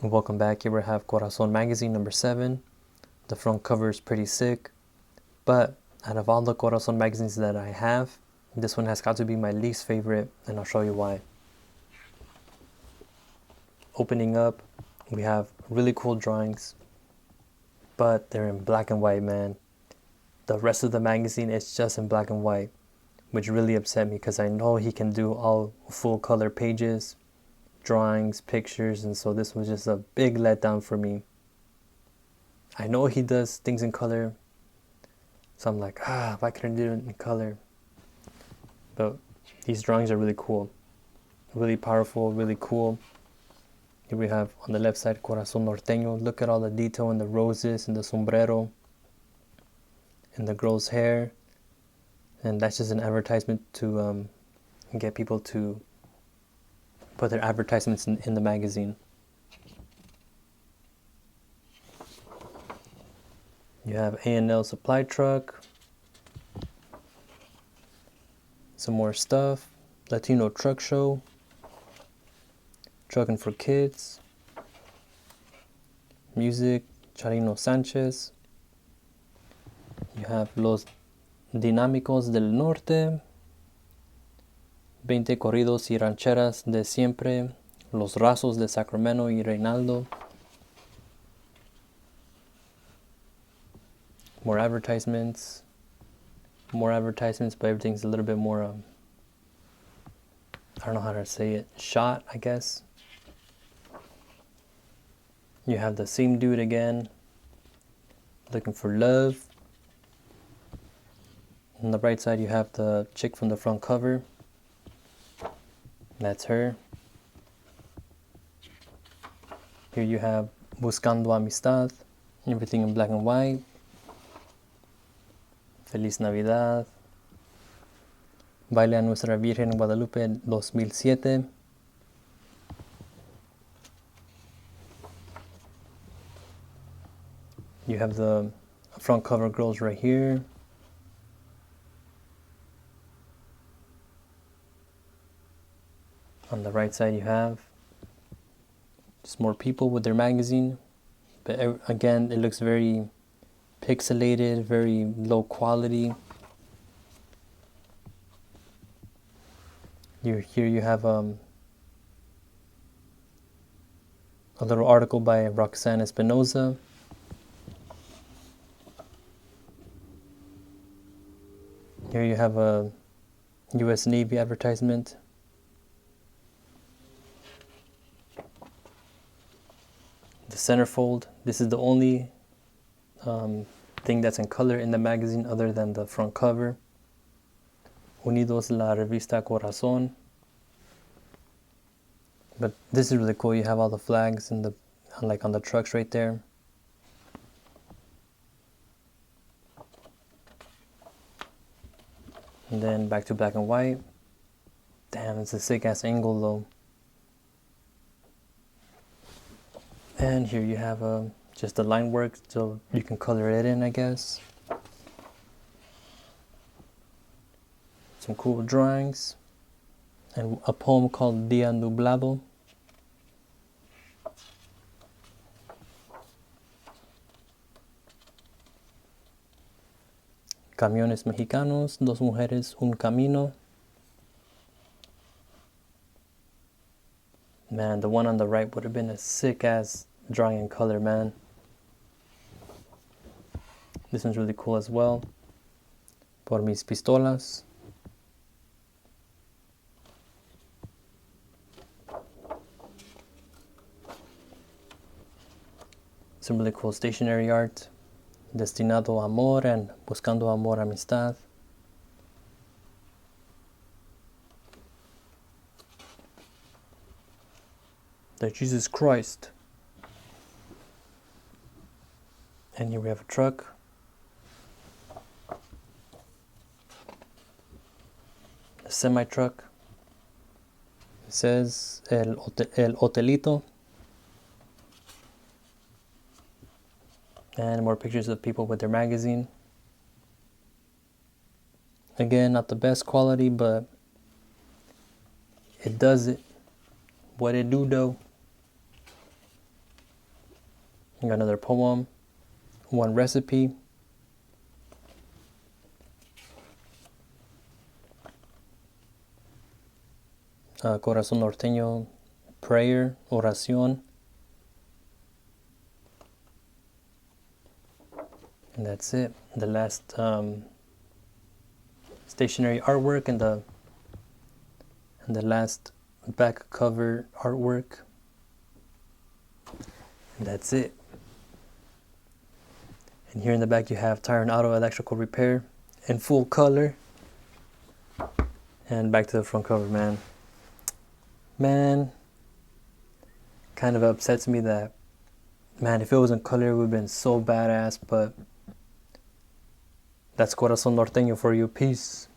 Welcome back. Here we have Corazon Magazine number 7. The front cover is pretty sick, but out of all the Corazon magazines that I have, this one has got to be my least favorite, and I'll show you why. Opening up, we have really cool drawings, but they're in black and white, man. The rest of the magazine is just in black and white, which really upset me because I know he can do all full color pages, drawings, pictures, and so this was just a big letdown for me. I know he does things in color, so I'm like, why couldn't I do it in color? But these drawings are really cool, really powerful, really cool. Here we have on the left side Corazon Norteño. Look at all the detail in the roses and the sombrero and the girl's hair, and that's just an advertisement to get people to put their advertisements in the magazine. You have A&L supply truck, some more stuff, Latino truck show, trucking for kids, music, Charino Sanchez. You have Los Dinámicos del Norte, 20 corridos y rancheras de siempre, Los Rasos de Sacramento y Reinaldo. More advertisements, but everything's a little bit more, I don't know how to say it, shot, I guess. You have the same dude again, looking for love. On the right side, you have the chick from the front cover. That's her. Here you have Buscando Amistad, everything in black and white. Feliz Navidad. Baile a Nuestra Virgen Guadalupe 2007. You have the front cover girls right here. On the right side you have just more people with their magazine, but again it looks very pixelated, very low quality. Here you have a little article by Roxanne Espinoza. Here you have a U.S. Navy advertisement. The centerfold. This is the only thing that's in color in the magazine other than the front cover. Unidos la revista Corazon. But this is really cool. You have all the flags and like on the trucks right there. And then back to black and white. Damn, it's a sick ass angle though. And here you have just the line work, so you can color it in, I guess. Some cool drawings. And a poem called Día Nublado. Camiones mexicanos, dos mujeres, un camino. Man, the one on the right would have been a sick ass drawing in color, man. This one's really cool as well. Por mis pistolas. Some really cool stationery art. Destinado Amor and Buscando Amor Amistad. The Jesus Christ. And here we have a truck. A semi-truck. It says El Hotelito. And more pictures of people with their magazine. Again, not the best quality, but it does it. What it do though. I got another poem, one recipe, Corazon Norteño prayer, oración, and that's it. The last stationery artwork and the last back cover artwork, and that's it. And here in the back you have Tire and Auto Electrical Repair in full color. And back to the front cover, man, kind of upsets me that, man, if it was in color it would have been so badass, but that's Corazon Norteño for you. Peace.